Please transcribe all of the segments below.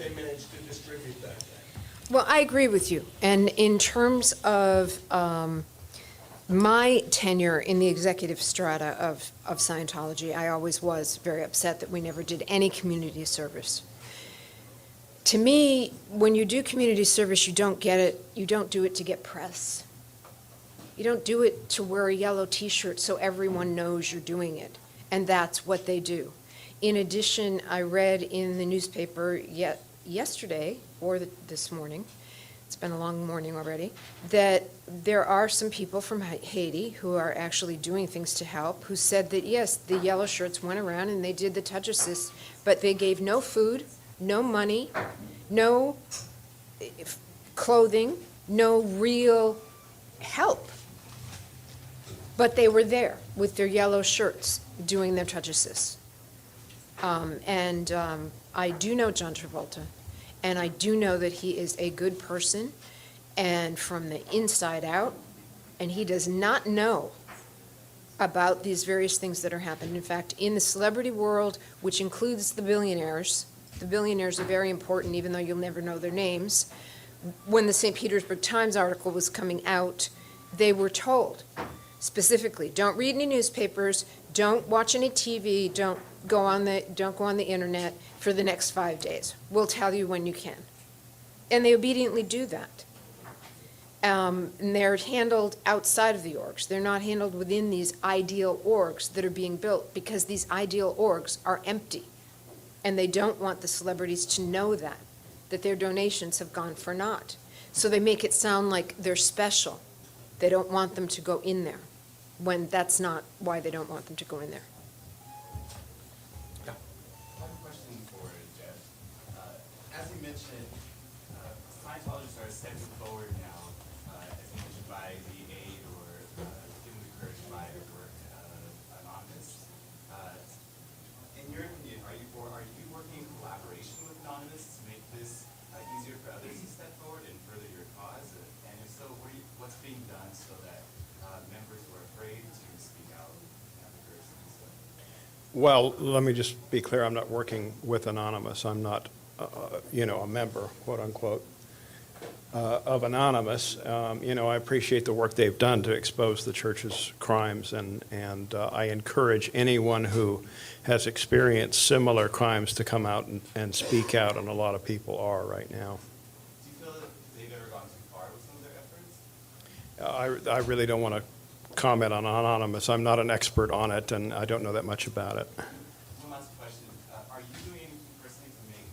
they managed to distribute that then. Well, I agree with you. And in terms of my tenure in the executive strata of Scientology, I always was very upset that we never did any community service. To me, when you do community service, you don't get it, you don't do it to get press. You don't do it to wear a yellow t-shirt so everyone knows you're doing it. And that's what they do. In addition, I read in the newspaper yesterday or this morning, it's been a long morning already, that there are some people from Haiti who are actually doing things to help, who said that yes, the yellow shirts went around and they did the touch assist, but they gave no food, no money, no clothing, no real help. But they were there with their yellow shirts doing their touch assists. I do know John Travolta, and I do know that he is a good person and from the inside out, and he does not know about these various things that are happening. In fact, in the celebrity world, which includes the billionaires are very important, even though you'll never know their names. When the St. Petersburg Times article was coming out, they were told specifically, don't read any newspapers, don't watch any TV, don't go on the internet for the next 5 days. We'll tell you when you can. And they obediently do that. And they're handled outside of the orgs. They're not handled within these ideal orgs that are being built, because these ideal orgs are empty. And they don't want the celebrities to know that their donations have gone for naught. So they make it sound like they're special. They don't want them to go in there, when that's not why they don't want them to go in there. I have a question for Jeff. As you mentioned, Scientologists are stepping forward now, as you mentioned, by the aid or given the courage by the work anonymous. In your opinion, are you working in collaboration with anonymous to make this easier for others to step forward and further your cause? And if so, what's being done so that members who are afraid to speak out have the courage to do so? Well, let me just be clear, I'm not working with Anonymous. I'm not, a member, quote unquote, of Anonymous. I appreciate the work they've done to expose the church's crimes, and I encourage anyone who has experienced similar crimes to come out and speak out, and a lot of people are right now. Do you feel that they've ever gone too far with some of their efforts? I really don't want to comment on Anonymous. I'm not an expert on it, and I don't know that much about it. One last question. Are you doing anything personally to make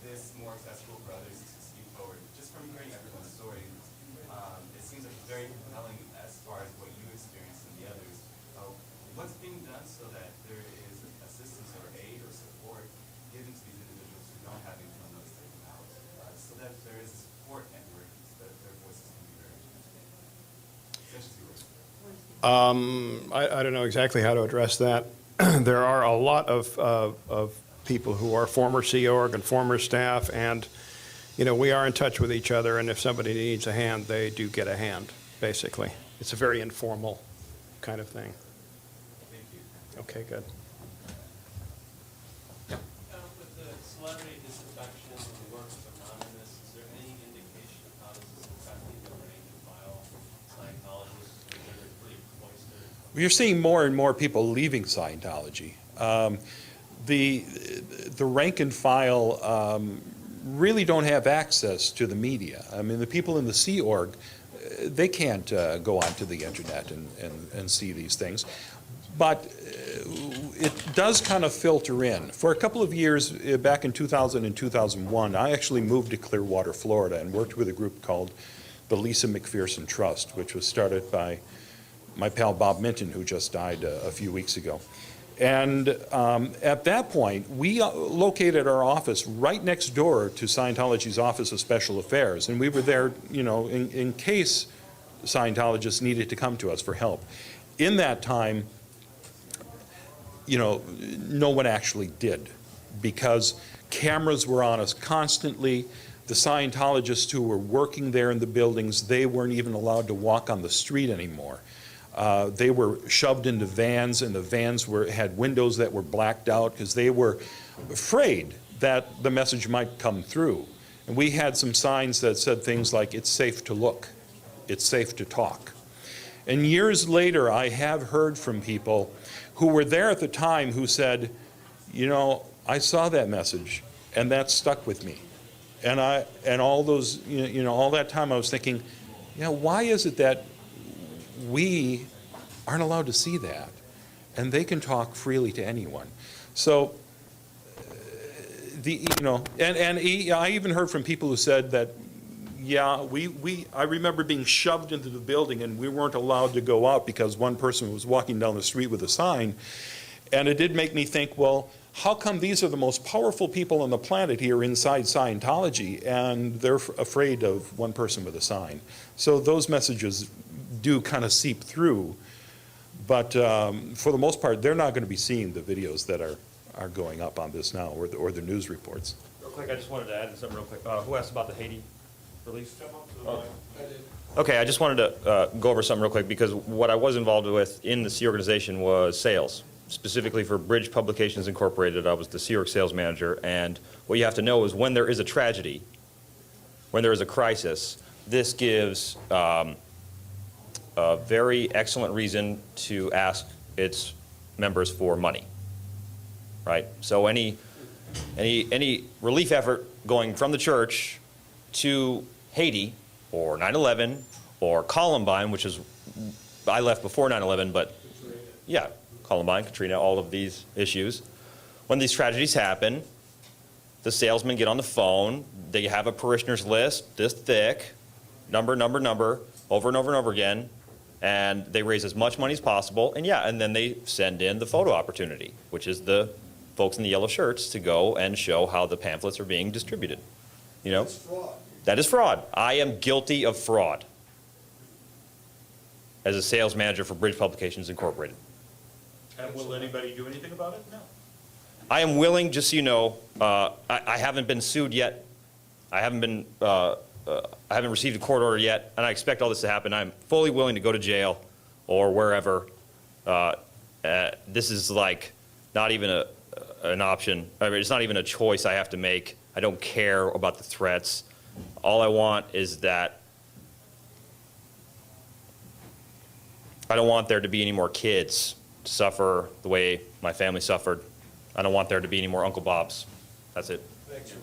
this more accessible for others to speak forward? Just from hearing everyone's story, it seems like very compelling as far as what you experienced and the others. What's being done so that there is assistance or aid or support given to these individuals who don't have income that's taken out, so that there is a support network so that their voices can be heard? I don't know exactly how to address that. There are a lot of people who are former Sea Org and former staff, and we are in touch with each other, and if somebody needs a hand, they do get a hand, basically. It's a very informal kind of thing. Thank you. Okay, good. With the celebrity disaffection and the work of Anonymous, is there any indication of how this is affecting the rank and file Scientologists? They're pretty cloistered. You're seeing more and more people leaving Scientology. The rank and file really don't have access to the media. I mean, the people in the Sea Org, they can't go onto the internet and see these things. But it does kind of filter in. For a couple of years, back in 2000 and 2001, I actually moved to Clearwater, Florida, and worked with a group called the Lisa McPherson Trust, which was started by my pal Bob Minton, who just died a few weeks ago. And at that point, we located our office right next door to Scientology's Office of Special Affairs, and we were there, in case Scientologists needed to come to us for help. In that time, no one actually did, because cameras were on us constantly. The Scientologists who were working there in the buildings, they weren't even allowed to walk on the street anymore. They were shoved into vans, and the vans had windows that were blacked out because they were afraid that the message might come through. And we had some signs that said things like, it's safe to look, it's safe to talk. And years later, I have heard from people who were there at the time who said, you know, I saw that message and that stuck with me. And all those, you know, all that time I was thinking, you know, why is it that we aren't allowed to see that? And they can talk freely to anyone. So, I even heard from people who said that, yeah, I remember being shoved into the building and we weren't allowed to go out because one person was walking down the street with a sign. And it did make me think, well, how come these are the most powerful people on the planet here inside Scientology and they're afraid of one person with a sign? So those messages do kind of seep through. But for the most part, they're not going to be seeing the videos that are going up on this now, or the news reports. Real quick, I just wanted to add something real quick. Who asked about the Haiti release? Oh. I did. Okay, I just wanted to go over something real quick, because what I was involved with in the Sea organization was sales. Specifically for Bridge Publications Incorporated, I was the Sea Org sales manager, and what you have to know is when there is a tragedy, when there is a crisis, this gives a very excellent reason to ask its members for money. Right? So any relief effort going from the church to Haiti or 9/11 or Columbine, which is, I left before 9/11, but yeah, Columbine, Katrina, all of these issues. When these tragedies happen, the salesmen get on the phone, they have a parishioners list this thick, number, over and over and over again, and they raise as much money as possible, and yeah, and then they send in the photo opportunity, which is the folks in the yellow shirts to go and show how the pamphlets are being distributed. You know? That's fraud. That is fraud. I am guilty of fraud as a sales manager for Bridge Publications Incorporated. And will anybody do anything about it? No. I am willing, just so you know, I haven't been sued yet. I haven't received a court order yet, and I expect all this to happen. I'm fully willing to go to jail or wherever. This is like not even an option. I mean, it's not even a choice I have to make. I don't care about the threats. All I want is that I don't want there to be any more kids suffer the way my family suffered. I don't want there to be any more Uncle Bobs. That's it. Thanks,